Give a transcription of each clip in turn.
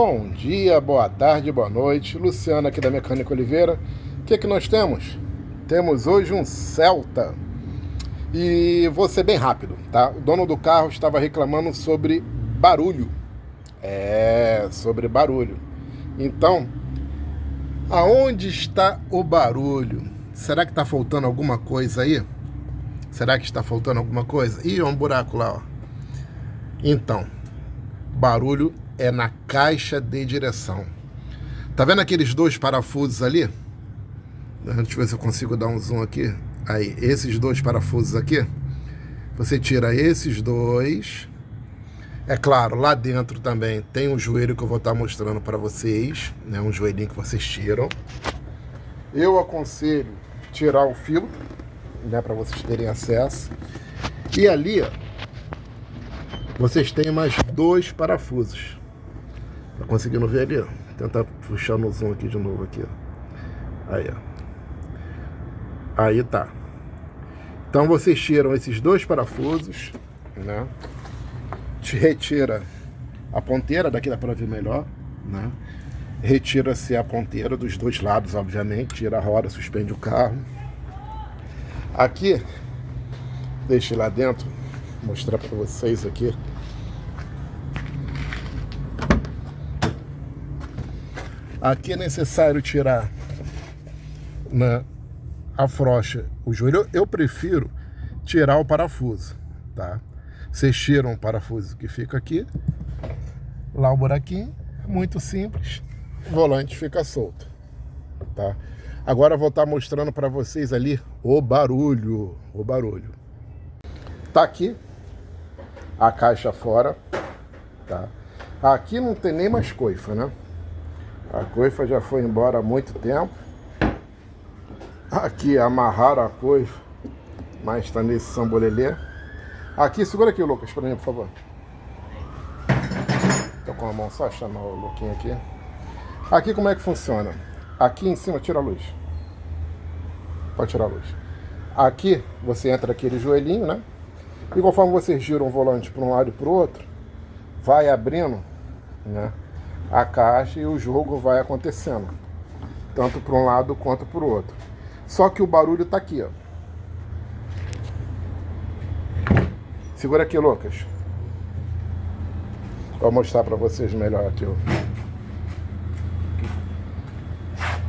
Bom dia, boa tarde, boa noite. Luciano aqui da Mecânica Oliveira. O que nós temos? Temos hoje um Celta. E vou ser bem rápido, tá? O dono do carro estava reclamando sobre barulho. Sobre barulho. Então, aonde está o barulho? Será que está faltando alguma coisa aí? Será que está faltando alguma coisa? Ih, um buraco lá, ó. Então, barulho é na caixa de direção. Tá vendo aqueles dois parafusos ali? Deixa eu ver se eu consigo dar um zoom aqui. Aí, esses dois parafusos aqui. Você tira esses dois. É claro, lá dentro também tem um joelho que eu vou estar mostrando para vocês, né? Um joelhinho que vocês tiram. Eu aconselho tirar o filtro, né? Para vocês terem acesso. E ali, ó, vocês têm mais dois parafusos. Tá conseguindo ver ali, ó? Tentar puxar no zoom aqui de novo aqui, ó. Aí, ó. Aí tá. Então vocês tiram esses dois parafusos, né? Retira a ponteira, daqui dá para ver melhor, né? Retira-se a ponteira dos dois lados, obviamente. Tira a roda, suspende o carro. Aqui, deixe lá dentro, mostrar para vocês aqui. Aqui é necessário tirar na afrouxa o joelho. Eu prefiro tirar o parafuso, tá? Vocês tiram o parafuso que fica aqui, lá o buraquinho, muito simples, o volante fica solto, tá? Agora eu vou estar mostrando para vocês ali o barulho, Tá aqui a caixa fora, tá? Aqui não tem nem mais coifa, né? A coifa já foi embora há muito tempo. Aqui amarraram a coifa, mas está nesse sambolelê. Aqui, segura aqui, Lucas, para mim, por favor. Tô com a mão só, chamar o Luquinho aqui. Aqui como é que funciona? Aqui em cima, tira a luz. Pode tirar a luz. Aqui você entra aquele joelhinho, né? E conforme você gira o volante para um lado e para o outro, vai abrindo, né, a caixa e o jogo vai acontecendo, tanto para um lado quanto para o outro. Só que o barulho tá aqui, ó. Segura aqui, Lucas. Vou mostrar para vocês melhor aqui, ó.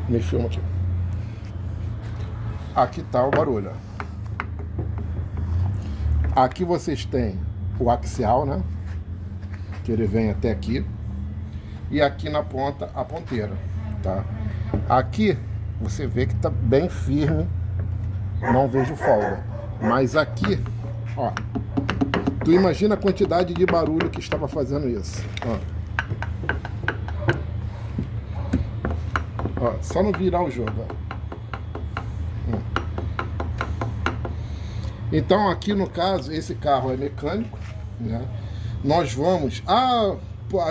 Me filma aqui. Aqui tá o barulho, ó. Aqui vocês têm o axial, né? Que ele vem até aqui. E aqui na ponta, a ponteira, tá? Aqui, você vê que tá bem firme, não vejo folga. Mas aqui, ó, tu imagina a quantidade de barulho que estava fazendo isso, ó. Ó, só não virar o jogo, ó. Então aqui no caso, esse carro é mecânico, né? Nós vamos...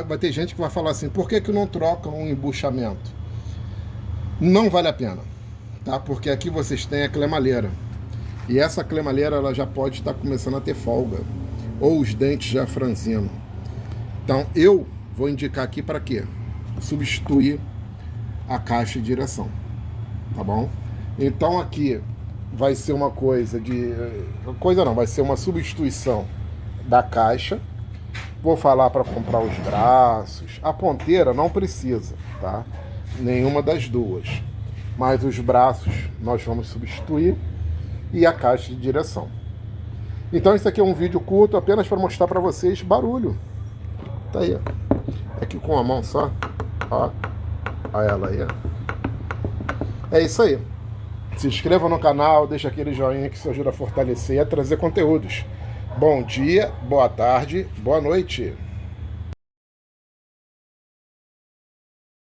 vai ter gente que vai falar assim, por que não troca um embuchamento? Não vale a pena, tá? Porque aqui vocês têm a cremalheira. E essa cremalheira, ela já pode estar começando a ter folga. Ou os dentes já franzindo. Então eu vou indicar aqui para quê? Substituir a caixa de direção. Tá bom? Então aqui vai ser uma coisa de... vai ser uma substituição da caixa. Vou falar para comprar os braços. A ponteira não precisa, tá? Nenhuma das duas. Mas os braços nós vamos substituir e a caixa de direção. Então isso aqui é um vídeo curto apenas para mostrar para vocês barulho. Tá aí, ó. Aqui com a mão só. Ó. Olha ela aí, ó. É isso aí. Se inscreva no canal, deixa aquele joinha que isso ajuda a fortalecer e a trazer conteúdos. Bom dia, boa tarde, boa noite.